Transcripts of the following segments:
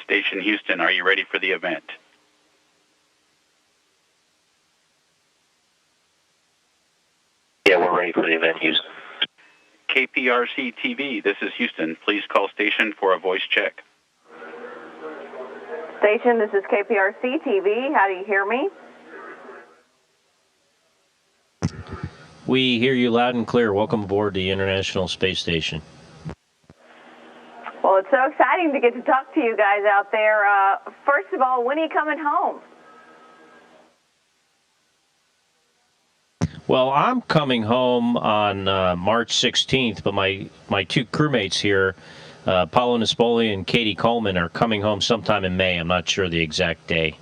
Station Houston, are you ready for the event? Yeah, we're ready for the event, Houston. KPRC-TV, this is Houston. Please call station for a voice check. Station, this is KPRC-TV. How do you hear me? We hear you loud and clear. Welcome aboard the International Space Station. Well, it's so exciting to get to talk to you guys out there. First of all, when are you coming home? Well, I'm coming home on March 16th, but my two crewmates here, Paolo, Nespoli, and Cady, Coleman, are coming home sometime in May. I'm not sure the exact day.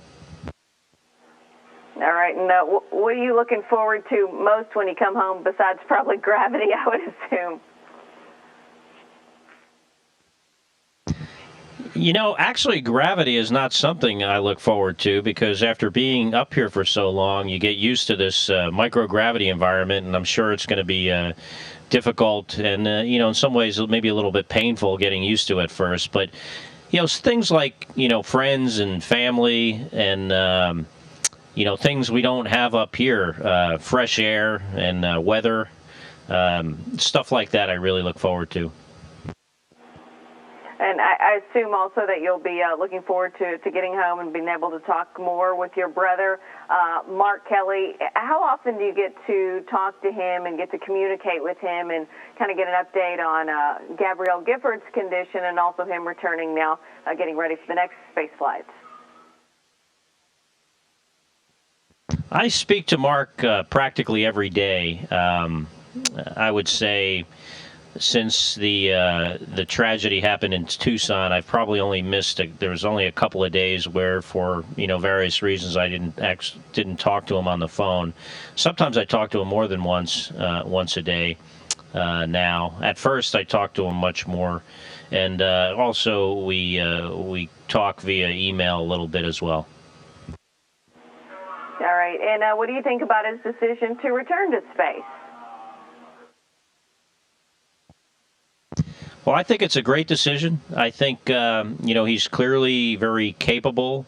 All right, and what are you looking forward to most when you come home, besides probably gravity, I would assume? You know, actually, gravity is not something I look forward to, because after being up here for so long, you get used to this microgravity environment, and I'm sure it's going to be difficult and, in some ways, maybe a little bit painful getting used to at first. But, things like, friends and family and, things we don't have up here, fresh air and weather, stuff like that I really look forward to. And I assume also that you'll be looking forward to getting home and being able to talk more with your brother, Mark Kelly. How often do you get to talk to him and get to communicate with him and kind of get an update on Gabrielle Gifford's condition and also him returning now, getting ready for the next space flights? I speak to Mark practically every day. I would say since the tragedy happened in Tucson, I've probably only missed. There was only a couple of days where, for various reasons, I didn't talk to him on the phone. Sometimes I talk to him more than once a day. Now, at first, I talked to him much more, and also we talk via email a little bit as well. All right, and what do you think about his decision to return to space? Well, I think it's a great decision. I think he's clearly very capable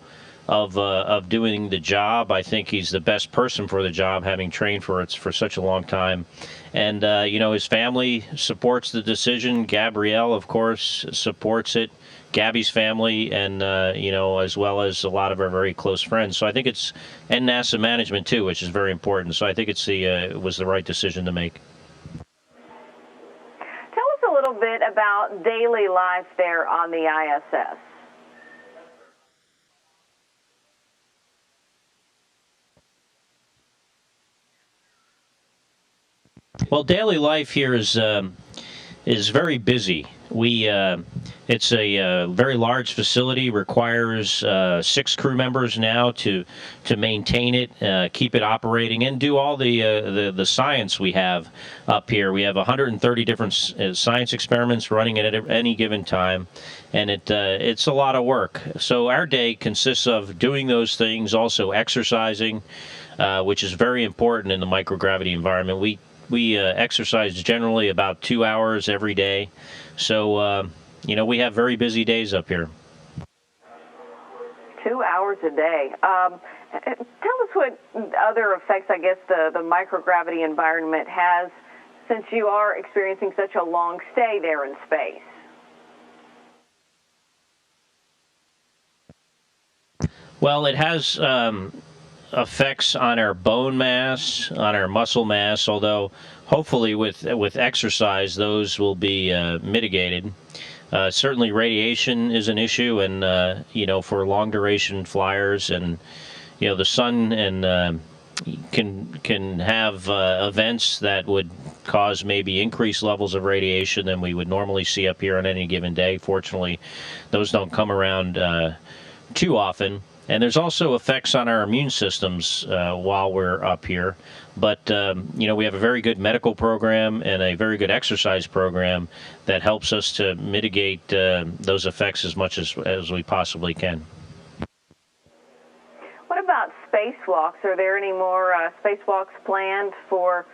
of doing the job. I think he's the best person for the job, having trained for it for such a long time. And his family supports the decision. Gabrielle, of course, supports it. Gabby's family, and as well as a lot of our very close friends. So I think and NASA management too, which is very important. So I think it was the right decision to make. A little bit about daily life there on the ISS. Well, daily life here is very busy. It's a very large facility, requires 6 crew members now to maintain it, keep it operating, and do all the science we have up here. We have 130 different science experiments running at any given time, and it's a lot of work. So our day consists of doing those things, also exercising, which is very important in the microgravity environment. We exercise generally about 2 hours every day. So, we have very busy days up here. 2 hours a day. Tell us what other effects, I guess, the microgravity environment has, since you are experiencing such a long stay there in space. Well, it has effects on our bone mass, on our muscle mass, although hopefully with exercise those will be mitigated. Certainly radiation is an issue, and for long duration flyers, and the sun and can have events that would cause maybe increased levels of radiation than we would normally see up here on any given day. Fortunately, those don't come around too often. And there's also effects on our immune systems while we're up here. But, we have a very good medical program and a very good exercise program that helps us to mitigate those effects as much as we possibly can. What about spacewalks? Are there any more spacewalks planned for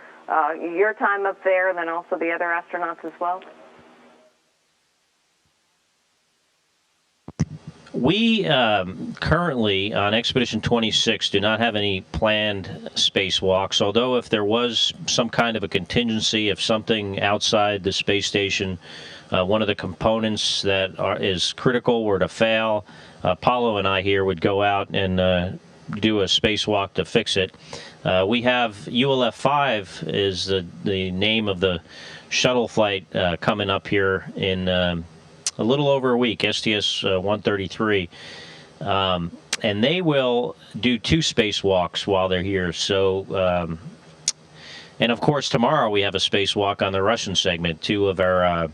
your time up there and then also the other astronauts as well? We currently on Expedition 26 do not have any planned spacewalks, although if there was some kind of a contingency, if something outside the space station, one of the components that is critical were to fail, Paolo and I here would go out and do a spacewalk to fix it. We have ULF-5 is the name of the shuttle flight coming up here in a little over a week, STS-133, and they will do 2 spacewalks while they're here. So, and of course, tomorrow we have a spacewalk on the Russian segment. 2 of our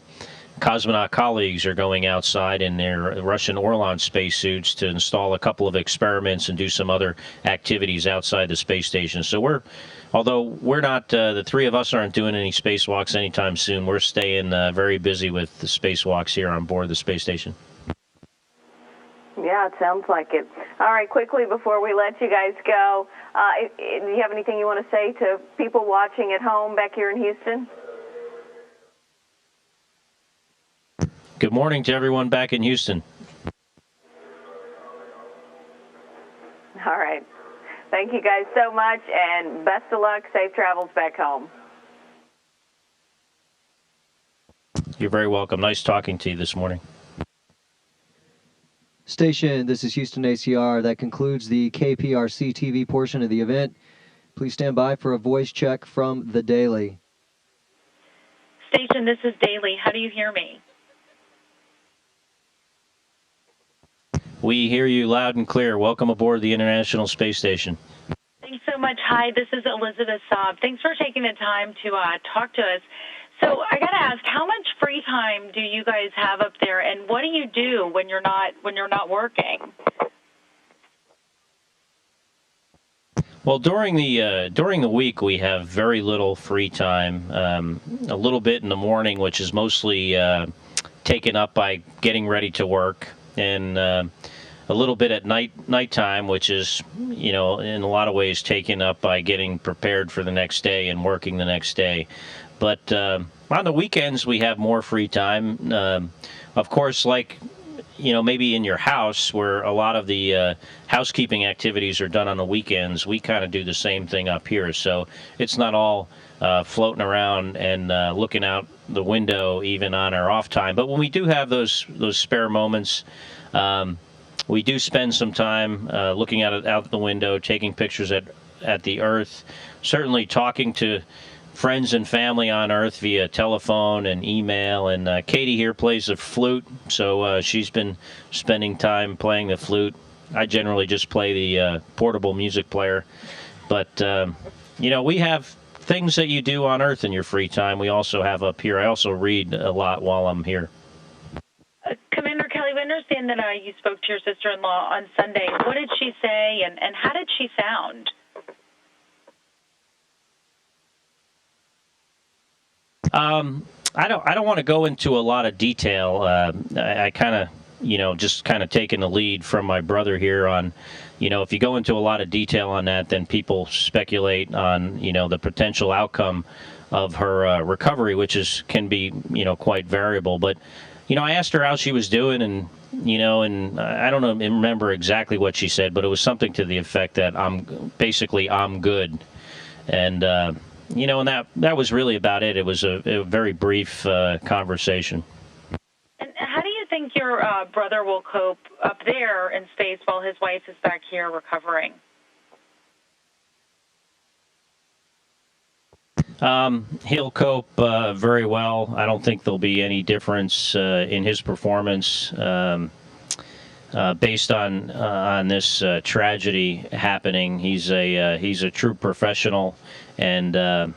cosmonaut colleagues are going outside in their Russian Orlan spacesuits to install a couple of experiments and do some other activities outside the space station. So although we're not, the 3 of us aren't doing any spacewalks anytime soon, we're staying very busy with the spacewalks here on board the space station. Yeah, it sounds like it. All right, quickly before we let you guys go, do you have anything you want to say to people watching at home back here in Houston? Good morning to everyone back in Houston. All right. Thank you guys so much, and best of luck. Safe travels back home. You're very welcome. Nice talking to you this morning. Station, this is Houston ACR. That concludes the KPRC-TV portion of the event. Please stand by for a voice check from the Daily. Station, this is Daily. How do you hear me? We hear you loud and clear. Welcome aboard the International Space Station. Thanks so much. Hi, this is Elizabeth Saab. Thanks for taking the time to talk to us. So I got to ask, how much free time do you guys have up there, and what do you do when you're not working? Well, during the week we have very little free time. A little bit in the morning, which is mostly taken up by getting ready to work, and a little bit at nighttime, which is, in a lot of ways taken up by getting prepared for the next day and working the next day. But on the weekends we have more free time. Of course, like, maybe in your house where a lot of the housekeeping activities are done on the weekends, we kind of do the same thing up here. So it's not all floating around and looking out the window even on our off time. But when we do have those spare moments, we do spend some time looking out the window, taking pictures at the Earth, certainly talking to friends and family on Earth via telephone and email. And Cady here plays the flute, so she's been spending time playing the flute. I generally just play the portable music player. But, we have things that you do on Earth in your free time. We also have up here. I also read a lot while I'm here. Commander Kelly, we understand that you spoke to your sister-in-law on Sunday. What did she say, and how did she sound? I don't want to go into a lot of detail. I kind of, just kind of taking the lead from my brother here on, if you go into a lot of detail on that, then people speculate on, the potential outcome of her recovery, which can be, quite variable. But, I asked her how she was doing, and, and I don't remember exactly what she said, but it was something to the effect that I'm good. And, and that was really about it. It was a very brief conversation. And how do you think your brother will cope up there in space while his wife is back here recovering? He'll cope very well. I don't think there'll be any difference in his performance based on this tragedy happening. He's a true professional, and I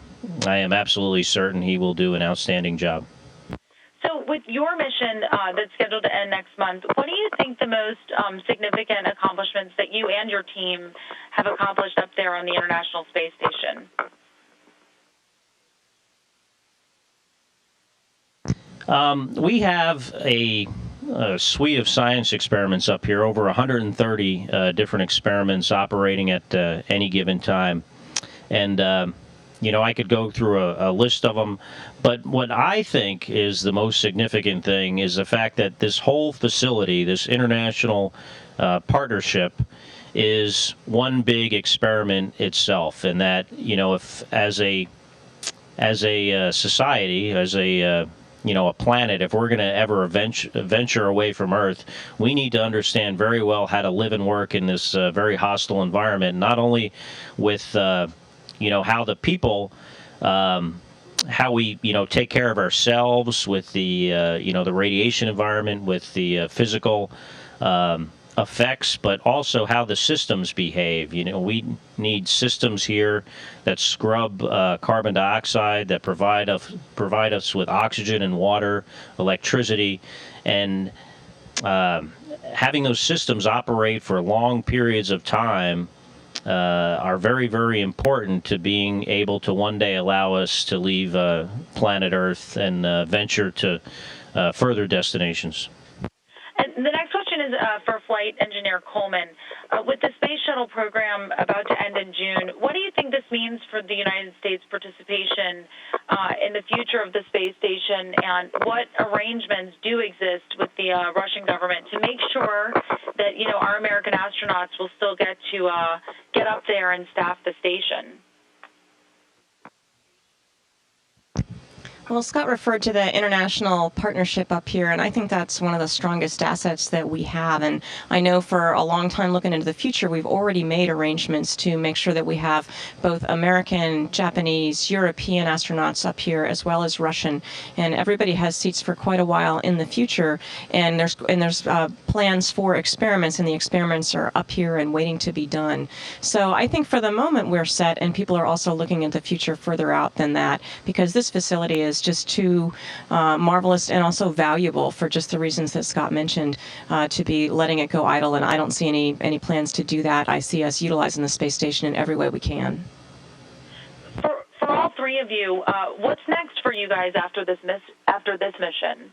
am absolutely certain he will do an outstanding job. So with your mission that's scheduled to end next month, what do you think the most significant accomplishments that you and your team have accomplished up there on the International Space Station? We have a suite of science experiments up here, over 130 different experiments operating at any given time. And, I could go through a list of them, but what I think is the most significant thing is the fact that this whole facility, this international partnership, is one big experiment itself, and that if as a society, as a planet, if we're going to ever venture away from Earth, we need to understand very well how to live and work in this very hostile environment. Not only with how the people, how we take care of ourselves with the the radiation environment, with the physical effects, but also how the systems behave. We need systems here that scrub carbon dioxide, that provide us with oxygen and water, electricity, and having those systems operate for long periods of time are very, very important to being able to one day allow us to leave planet Earth and venture to further destinations. And the next question is for Flight Engineer Coleman. With the Space Shuttle program about to end in June, what do you think this means for the United States participation in the future of the space station, and what arrangements do exist with the Russian government to make sure that our American astronauts will still get to get up there and staff the station? Well, Scott referred to the international partnership up here, and I think that's one of the strongest assets that we have. And I know for a long time looking into the future, we've already made arrangements to make sure that we have both American, Japanese, European astronauts up here, as well as Russian. And everybody has seats for quite a while in the future. And there's plans for experiments, and the experiments are up here and waiting to be done. So I think for the moment we're set, and people are also looking into the future further out than that, because this facility is just too marvelous and also valuable for just the reasons that Scott mentioned, to be letting it go idle, and I don't see any plans to do that. I see us utilizing the space station in every way we can. For all three of you, what's next for you guys after this mission?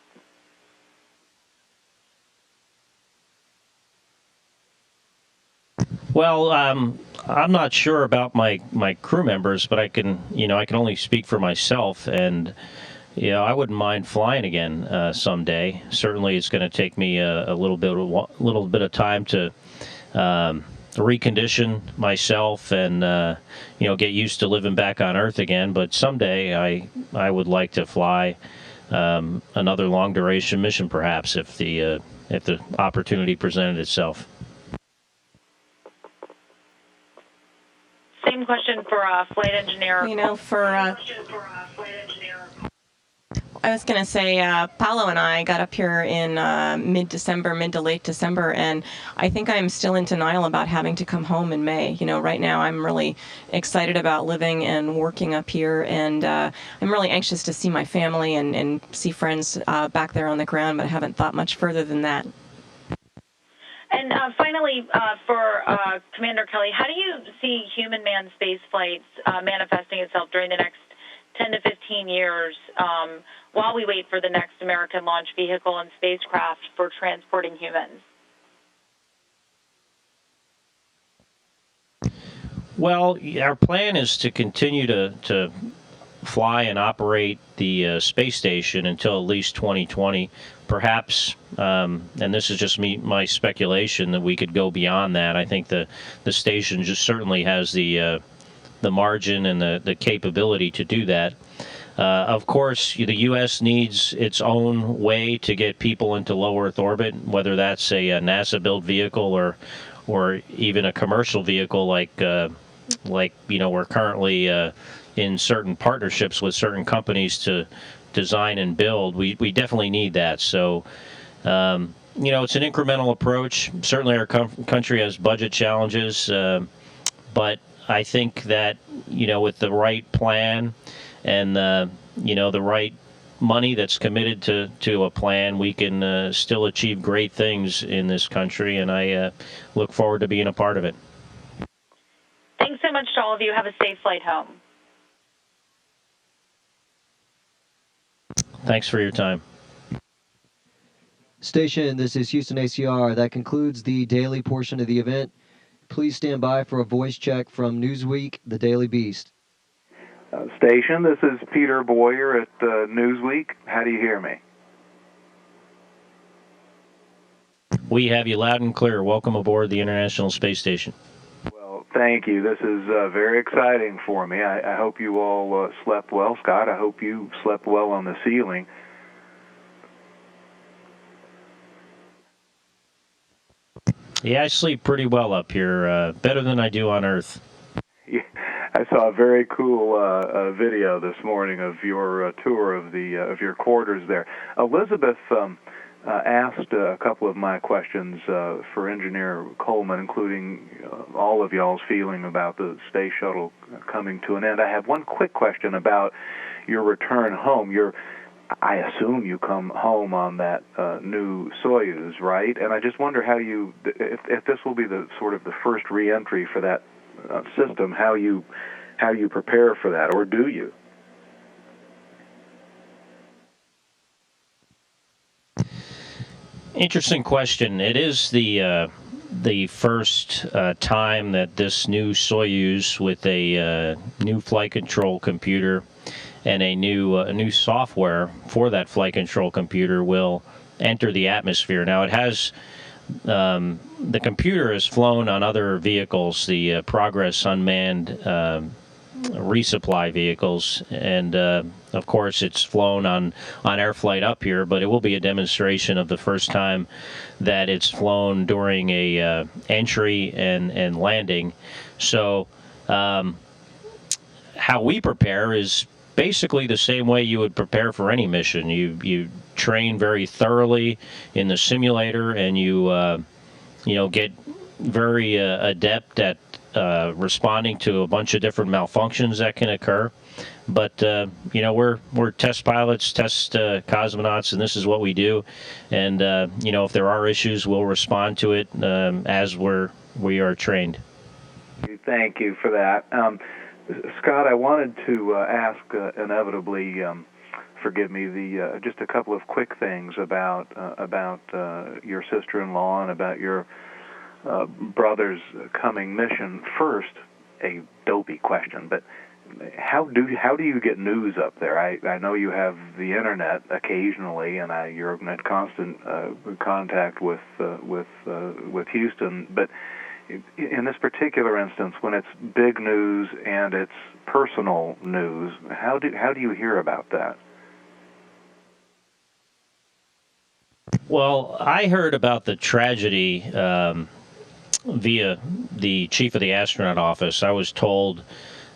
Well, I'm not sure about my crew members, but I can only speak for myself, and I wouldn't mind flying again someday. Certainly, it's going to take me a little bit of time to recondition myself and get used to living back on Earth again. But someday, I would like to fly another long duration mission, perhaps, if the opportunity presented itself. Same question for Flight Engineer. I was going to say, Paolo and I got up here in mid to late December, and I think I'm still in denial about having to come home in May. Right now I'm really excited about living and working up here, and I'm really anxious to see my family and see friends back there on the ground, but I haven't thought much further than that. And finally, for Commander Kelly, how do you see human manned space flights manifesting itself during the next 10 to 15 years while we wait for the next American launch vehicle and spacecraft for transporting humans? Well, our plan is to continue to fly and operate the space station until at least 2020. Perhaps, and this is just my speculation, that we could go beyond that. I think the station just certainly has the margin and the capability to do that. Of course, the U.S. needs its own way to get people into low Earth orbit, whether that's a NASA-built vehicle or even a commercial vehicle like we're currently in certain partnerships with certain companies to design and build. We definitely need that. So, it's an incremental approach. Certainly our country has budget challenges, but I think that, with the right plan and, the right money that's committed to a plan, we can still achieve great things in this country, and I look forward to being a part of it. Thanks so much to all of you. Have a safe flight home. Thanks for your time. Station, this is Houston ACR. That concludes the daily portion of the event. Please stand by for a voice check from Newsweek, the Daily Beast. Station. This is Peter Boyer at Newsweek. How do you hear me? We have you loud and clear. Welcome aboard the International Space Station. Well, thank you. This is very exciting for me. I hope you all slept well. Scott, I hope you slept well on the ceiling. Yeah, I sleep pretty well up here, better than I do on Earth. Yeah, I saw a very cool video this morning of your tour of your quarters there. Elizabeth asked a couple of my questions for Engineer Coleman, including all of y'all's feeling about the space shuttle coming to an end. I have one quick question about your return home. I assume you come home on that new Soyuz, right? And I just wonder how if this will be the sort of the first re-entry for that system, how you prepare for that, or do you? Interesting question. It is the first time that this new Soyuz with a new flight control computer and a new software for that flight control computer will enter the atmosphere. Now, it has the computer has flown on other vehicles, the Progress unmanned resupply vehicles, and of course it's flown on air flight up here, but it will be a demonstration of the first time that it's flown during a entry and landing. So how we prepare is basically the same way you would prepare for any mission. You train very thoroughly in the simulator, and you get very adept at responding to a bunch of different malfunctions that can occur. But we're test pilots, test cosmonauts, and this is what we do. And if there are issues, we'll respond to it as we are trained. Thank you for that. Scott, I wanted to ask, inevitably, forgive me, just a couple of quick things about your sister-in-law and about your brother's coming mission. First, a dopey question, but how do you get news up there? I know you have the internet occasionally, and you're in constant contact with Houston, but in this particular instance, when it's big news and it's personal news, how do you hear about that? Well, I heard about the tragedy via the chief of the astronaut office. I was told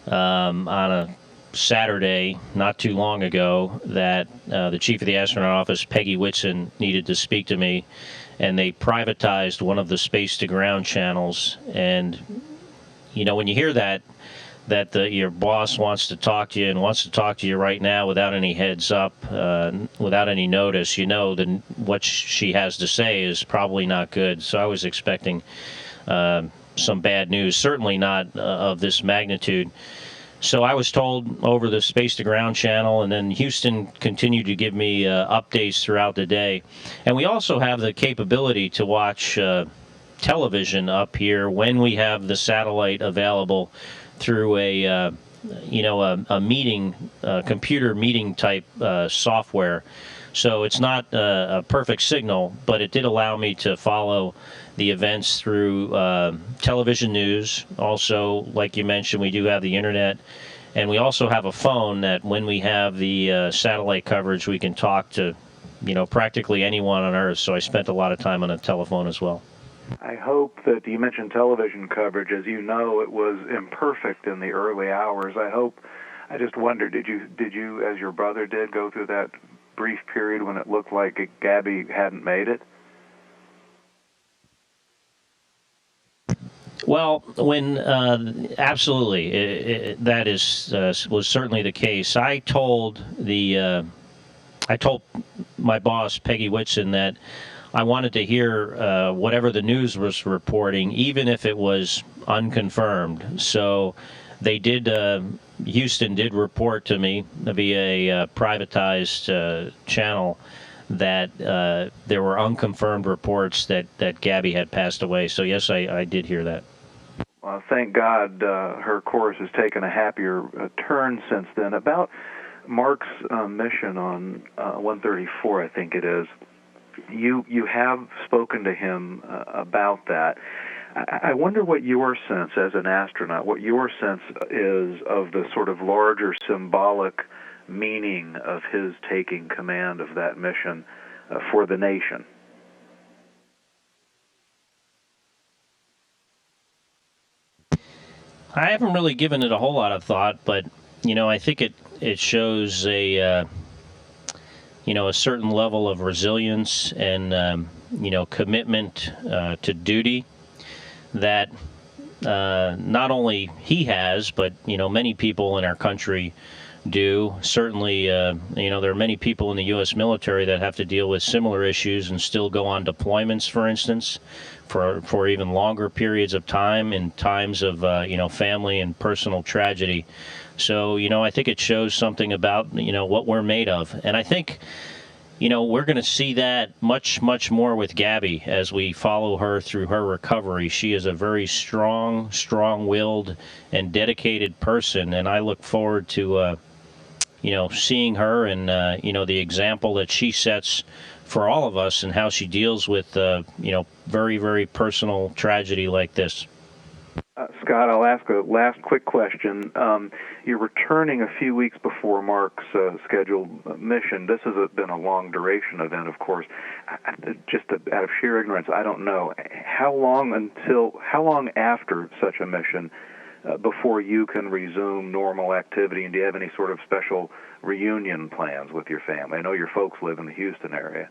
on a Saturday, not too long ago, that the chief of the astronaut office, Peggy Whitson, needed to speak to me, and they privatized one of the space-to-ground channels. And, when you hear that your boss wants to talk to you and wants to talk to you right now without any heads up, without any notice, then what she has to say is probably not good. So I was expecting some bad news, certainly not of this magnitude. So I was told over the Space-to-Ground channel, and then Houston continued to give me updates throughout the day. And we also have the capability to watch television up here when we have the satellite available through a meeting, computer meeting type software. So it's not a perfect signal, but it did allow me to follow the events through television news. Also, like you mentioned, we do have the internet, and we also have a phone that when we have the satellite coverage, we can talk to, practically anyone on Earth. So I spent a lot of time on the telephone as well. I hope that you mentioned television coverage. As you know, it was imperfect in the early hours. I just wondered, did you, as your brother did, go through that brief period when it looked like Gabby hadn't made it? Well, when absolutely, that was certainly the case. I told my boss, Peggy Whitson, that I wanted to hear whatever the news was reporting, even if it was unconfirmed. So they did. Houston did report to me via a privatized channel that there were unconfirmed reports that Gabby had passed away. So yes, I did hear that. thank God her course has taken a happier turn since then. About Mark's mission on 134, I think it is. You have spoken to him about that. I wonder what your sense as an astronaut, what your sense is of the sort of larger symbolic meaning of his taking command of that mission for the nation. I haven't really given it a whole lot of thought, but I think it shows a certain level of resilience and commitment to duty that not only he has, but many people in our country do. Certainly, there are many people in the U.S. military that have to deal with similar issues and still go on deployments, for instance, for even longer periods of time in times of family and personal tragedy. So I think it shows something about what we're made of, and I think we're going to see that much more with Gabby as we follow her through her recovery. She is a very strong-willed and dedicated person, and I look forward to seeing her and the example that she sets for all of us and how she deals with very, very personal tragedy like this. Scott, I'll ask a last quick question. You're returning a few weeks before Mark's scheduled mission. This has been a long-duration event, of course. Just out of sheer ignorance, I don't know. How long after such a mission before you can resume normal activity, and do you have any sort of special reunion plans with your family? I know your folks live in the Houston area.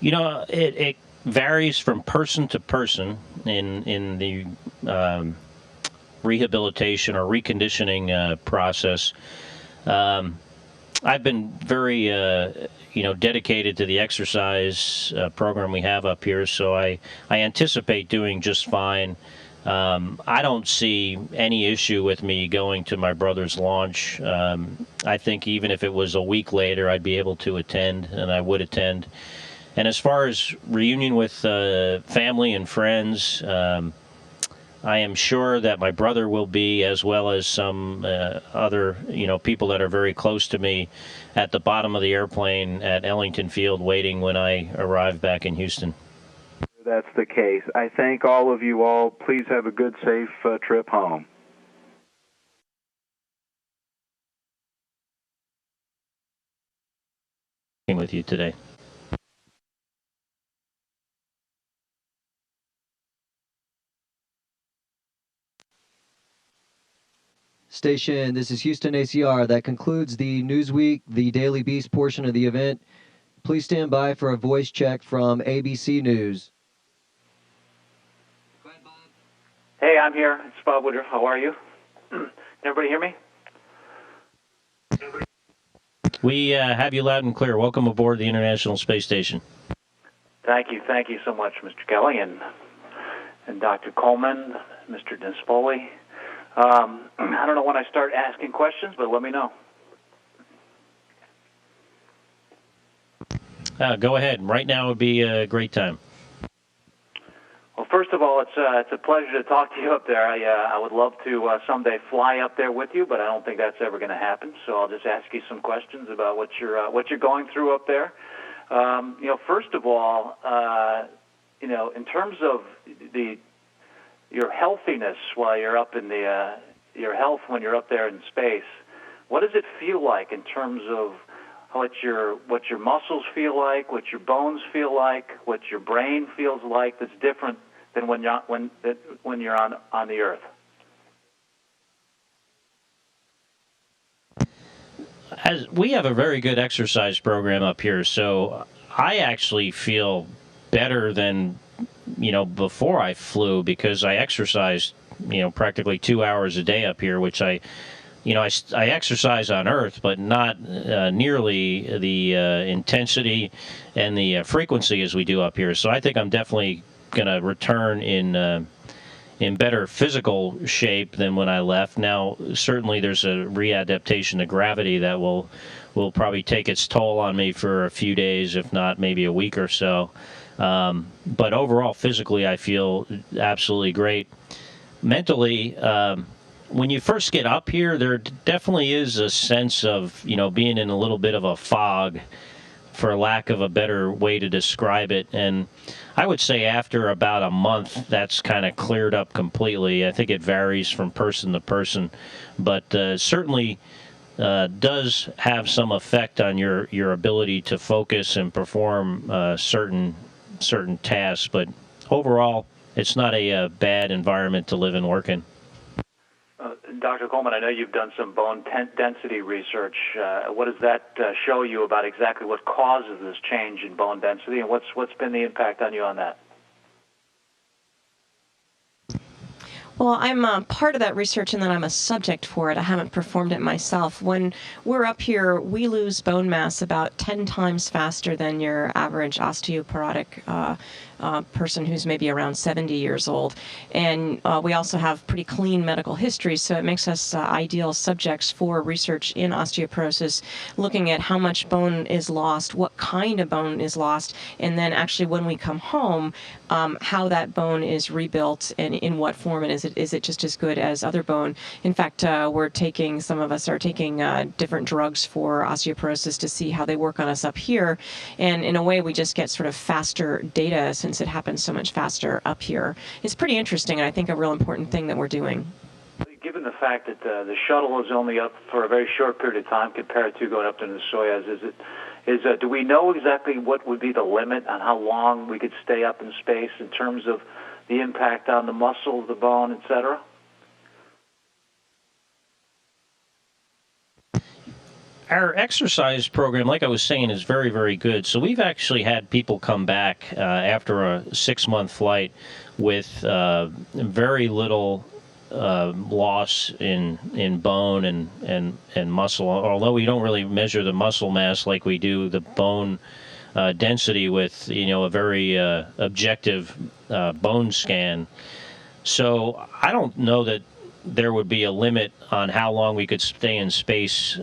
It varies from person to person in the rehabilitation or reconditioning process. I've been very dedicated to the exercise program we have up here, so I anticipate doing just fine. I don't see any issue with me going to my brother's launch. I think even if it was a week later, I'd be able to attend, and I would attend. And as far as reunion with family and friends, I am sure that my brother will be, as well as some other people that are very close to me, at the bottom of the airplane at Ellington Field waiting when I arrive back in Houston. That's the case. I thank all of you all. Please have a good, safe trip home. With you today. Station, this is Houston ACR. That concludes the Newsweek, the Daily Beast portion of the event. Please stand by for a voice check from ABC News. Go ahead, Bob. Hey, I'm here. It's Bob Woodruff. How are you? Can everybody hear me? We have you loud and clear. Welcome aboard the International Space Station. Thank you so much, Mr. Kelly and Dr. Coleman, Mr. Nespoli. I don't know when I start asking questions, but let me know. Go ahead. Right now would be a great time. Well, first of all, it's a pleasure to talk to you up there. I would love to someday fly up there with you, but I don't think that's ever going to happen. So I'll just ask you some questions about what you're going through up there. First of all, in terms of your healthiness while you're up in your health when you're up there in space, what does it feel like in terms of what your muscles feel like, what your bones feel like, what your brain feels like that's different than when you're on the Earth? As we have a very good exercise program up here, so I actually feel better than before I flew, because I exercised, practically 2 hours a day up here, which I exercise on Earth, but not nearly the intensity and the frequency as we do up here. So I think I'm definitely going to return in better physical shape than when I left. Now, certainly there's a readaptation to gravity that will will probably take its toll on me for a few days, if not maybe a week or so. But overall, physically, I feel absolutely great. Mentally, when you first get up here, there definitely is a sense of, being in a little bit of a fog, for lack of a better way to describe it. And I would say after about a month, that's kind of cleared up completely. I think it varies from person to person, but certainly does have some effect on your ability to focus and perform certain tasks. But overall, it's not a bad environment to live and work in. Dr. Coleman, I know you've done some bone density research. What does that show you about exactly what causes this change in bone density, and what's been the impact on you on that? Well, I'm part of that research, and then I'm a subject for it. I haven't performed it myself. When we're up here, we lose bone mass about 10 times faster than your average osteoporotic person who's maybe around 70 years old. And we also have pretty clean medical history, so it makes us ideal subjects for research in osteoporosis, looking at how much bone is lost, what kind of bone is lost, and then actually when we come home, how that bone is rebuilt and in what form, and is it just as good as other bone. In fact, some of us are taking different drugs for osteoporosis to see how they work on us up here, and in a way we just get sort of faster data since it happens so much faster up here. It's pretty interesting, and I think a real important thing that we're doing. Given the fact that the shuttle is only up for a very short period of time compared to going up to the Soyuz, do we know exactly what would be the limit on how long we could stay up in space in terms of the impact on the muscle, the bone, etc.? Our exercise program, like I was saying, is very, very good. So we've actually had people come back after a 6-month flight with very little loss in bone and muscle. Although we don't really measure the muscle mass like we do the bone density with a very objective bone scan. So I don't know that there would be a limit on how long we could stay in space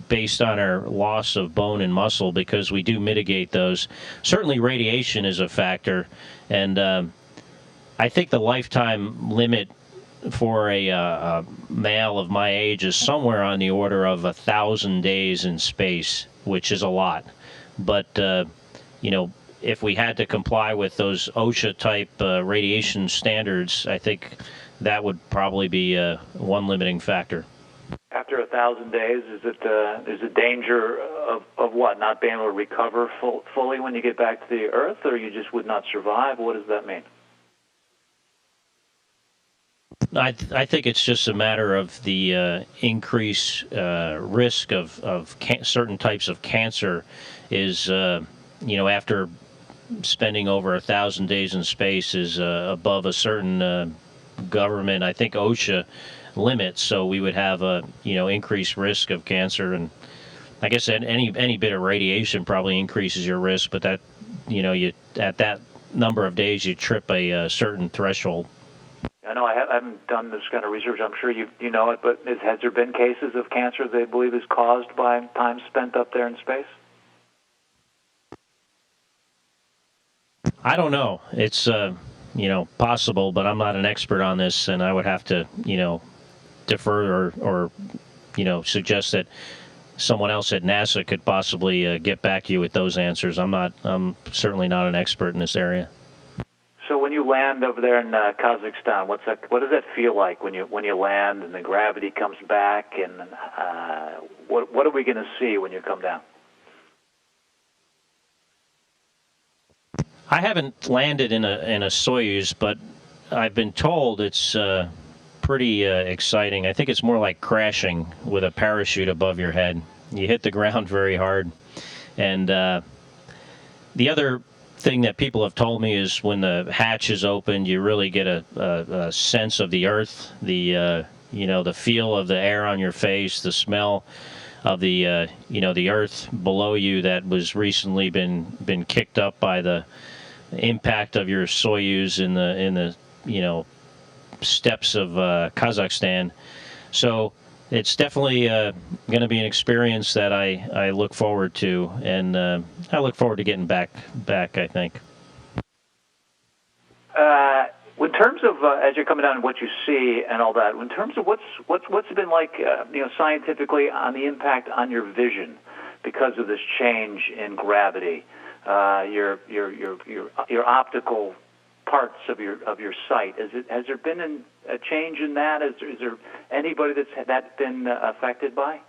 based on our loss of bone and muscle, because we do mitigate those. Certainly radiation is a factor, and I think the lifetime limit for a male of my age is somewhere on the order of 1,000 days in space, which is a lot. But, if we had to comply with those OSHA-type radiation standards, I think that would probably be one limiting factor. After 1,000 days, is it danger of what? Not being able to recover fully when you get back to the Earth, or you just would not survive? What does that mean? I think it's just a matter of the increased risk of certain types of cancer is, after spending over 1,000 days in space is above a certain government, I think OSHA limits, so we would have a increased risk of cancer. And I guess any bit of radiation probably increases your risk, but that you at that number of days you trip a certain threshold. I know I haven't done this kind of research. I'm sure you know it, but has there been cases of cancer they believe is caused by time spent up there in space? I don't know. It's possible, but I'm not an expert on this, and I would have to defer or suggest that someone else at NASA could possibly get back to you with those answers. I'm certainly not an expert in this area. So when you land over there in Kazakhstan, what does that feel like when you land and the gravity comes back, and what are we going to see when you come down? I haven't landed in a Soyuz, but I've been told it's pretty exciting. I think it's more like crashing with a parachute above your head. You hit the ground very hard. And the other thing that people have told me is when the hatch is opened, you really get a sense of the Earth, the feel of the air on your face, the smell of the the Earth below you that was recently been kicked up by the impact of your Soyuz in the steppes of Kazakhstan. So it's definitely going to be an experience that I look forward to, and I look forward to getting back. I think. In terms of as you're coming down and what you see and all that, in terms of what's been like, scientifically on the impact on your vision because of this change in gravity, your optical parts of your sight. Has there been a change in that? Is there anybody that's been affected by?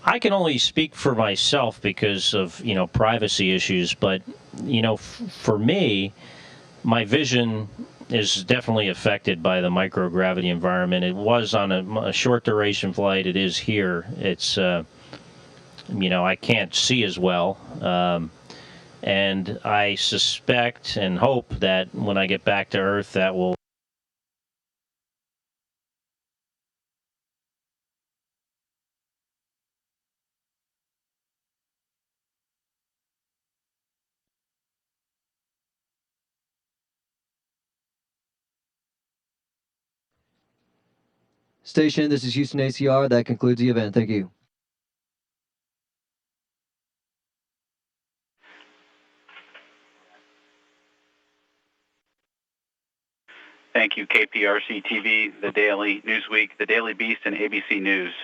I can only speak for myself because of privacy issues, but for me, my vision is definitely affected by the microgravity environment. It was on a short duration flight. It is here. It's I can't see as well, and I suspect and hope that when I get back to Earth, that will. Station, this is Houston ACR. That concludes the event. Thank you. Thank you, KPRC-TV, The Daily, Newsweek, The Daily Beast, and ABC News.